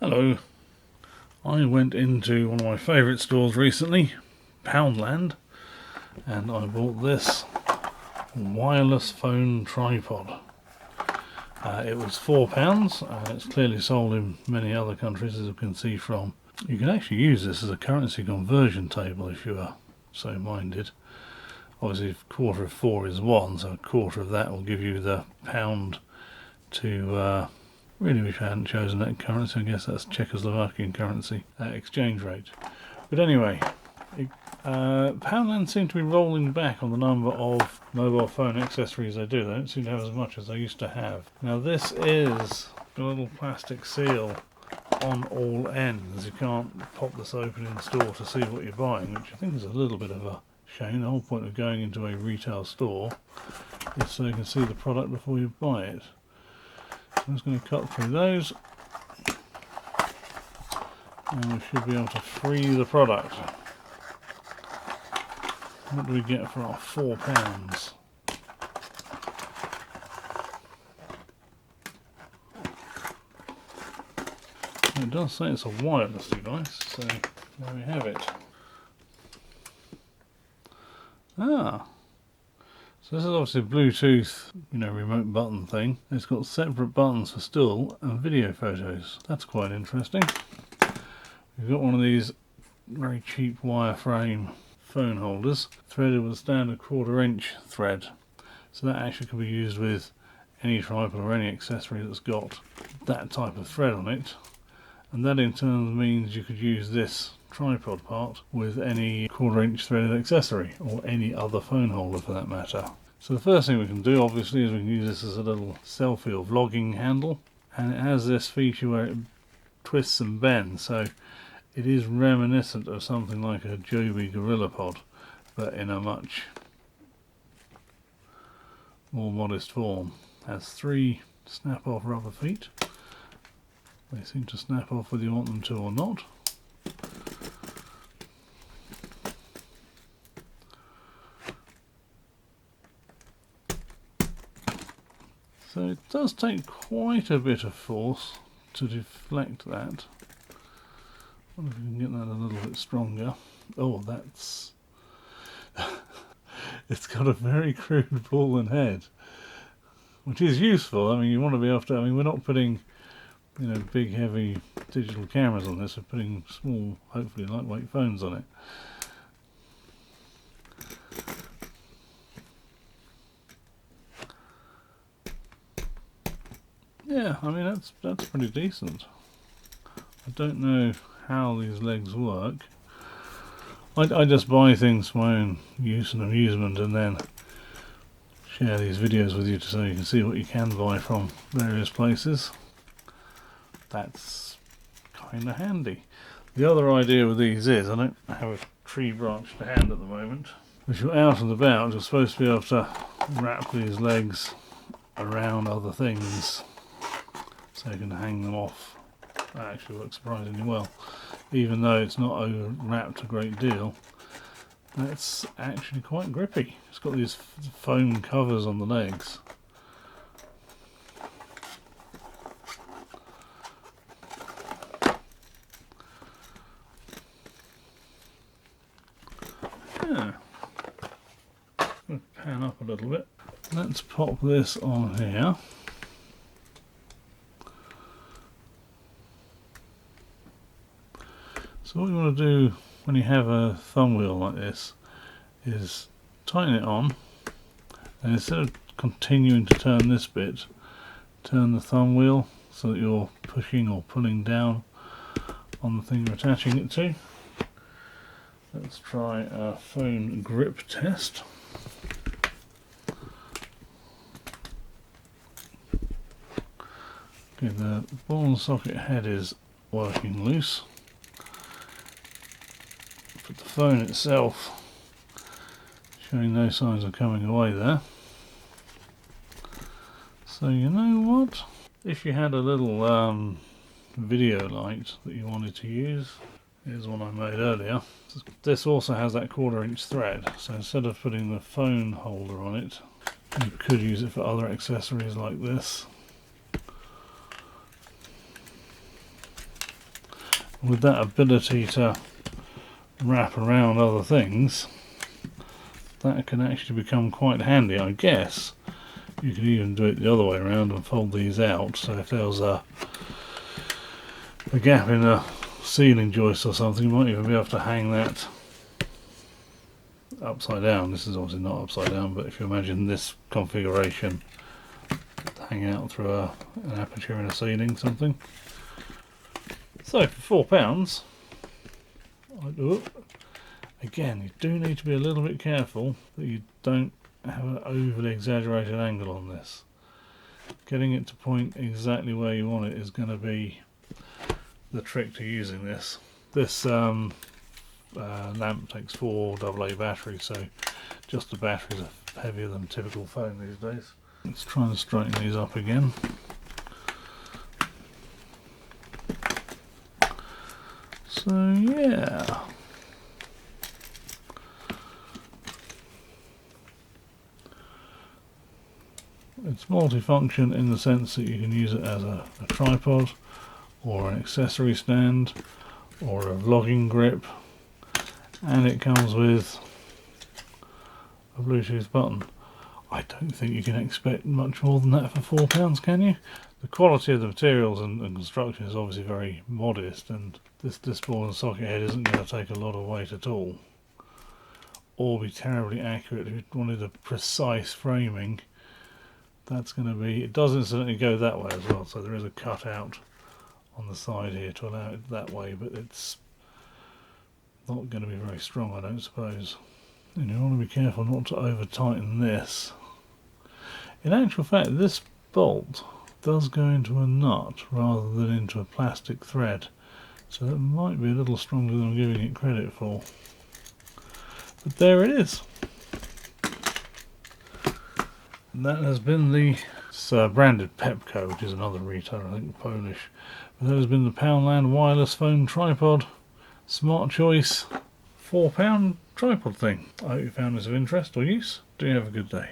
Hello. I went into one of my favourite stores recently, Poundland, and I bought this wireless phone tripod. It was £4 and it's clearly sold in many other countries, as you can see from. You can actually use this as a currency conversion table if you are so minded. Obviously a quarter of 4 is 1, so a quarter of that will give you the pound to really wish I hadn't chosen that currency. I guess that's Czechoslovakian currency exchange rate. But anyway, Poundland seem to be rolling back on the number of mobile phone accessories they do. They don't seem to have as much as they used to have. Now this is a little plastic seal on all ends. You can't pop this open in store to see what you're buying, which I think is a little bit of a shame. The whole point of going into a retail store is so you can see the product before you buy it. I'm just going to cut through those and we should be able to free the product. What do we get for our £4? It does say it's a wireless device, so there we have it. So this is obviously a Bluetooth, remote button thing. It's got separate buttons for still and video photos. That's quite interesting. We've got one of these very cheap wireframe phone holders, threaded with a standard 1/4 inch thread. So that actually can be used with any tripod or any accessory that's got that type of thread on it. And that in turn means you could use this tripod part with any 1/4 inch threaded accessory, or any other phone holder for that matter. So the first thing we can do obviously is we can use this as a little selfie or vlogging handle, and it has this feature where it twists and bends, so it is reminiscent of something like a Joby GorillaPod, but in a much more modest form. It has 3 snap-off rubber feet. They seem to snap off whether you want them to or not. So it does take quite a bit of force to deflect that. I wonder if we can get that a little bit stronger. Oh, that's... It's got a very crude ball and head, which is useful. I mean, you want to be able to... I mean, we're not putting, big heavy digital cameras on this. We're putting small, hopefully lightweight phones on it. Yeah, I mean that's pretty decent. I don't know how these legs work. I just buy things for my own use and amusement, and then share these videos with you so you can see what you can buy from various places. That's kind of handy. The other idea with these is, I don't have a tree branch to hand at the moment. If you're out and about, you're supposed to be able to wrap these legs around other things so you can hang them off. That actually works surprisingly well. Even though it's not over wrapped a great deal, that's actually quite grippy. It's got these foam covers on the legs. Yeah. Pan up a little bit. Let's pop this on here. So what you want to do when you have a thumb wheel like this is tighten it on, and instead of continuing to turn this bit, turn the thumb wheel so that you're pushing or pulling down on the thing you're attaching it to. Let's try a phone grip test. Okay, the ball and socket head is working loose. But the phone itself showing no signs of coming away there. So you know what? If you had a little video light that you wanted to use, here's one I made earlier. This also has that 1/4 inch thread, so instead of putting the phone holder on it, you could use it for other accessories like this. With that ability to wrap around other things, that can actually become quite handy. I guess you could even do it the other way around and fold these out, so if there was a gap in a ceiling joist or something, you might even be able to hang that upside down. This is obviously not upside down, but if you imagine this configuration hanging out through an aperture in a ceiling, something. So for £4, again, you do need to be a little bit careful that you don't have an overly exaggerated angle on this. Getting it to point exactly where you want it is going to be the trick to using this. This lamp takes 4 AA batteries, so just the batteries are heavier than typical phone these days. Let's try and straighten these up again. So yeah, it's multifunction in the sense that you can use it as a tripod or an accessory stand or a vlogging grip, and it comes with a Bluetooth button. I don't think you can expect much more than that for £4, can you? The quality of the materials and construction is obviously very modest, and this ball and socket head isn't going to take a lot of weight at all, or be terribly accurate. If you wanted a precise framing, that's going to be, it does incidentally go that way as well, so there is a cutout on the side here to allow it that way, but it's not going to be very strong, I don't suppose. And you want to be careful not to over tighten this. In actual fact, this bolt does go into a nut rather than into a plastic thread, so it might be a little stronger than I'm giving it credit for. But there it is. And that has been the branded Pepco, which is another retailer, I think Polish. But that has been the Poundland wireless phone tripod Smart Choice £4 tripod thing. I hope you found this of interest or use. Do you have a good day.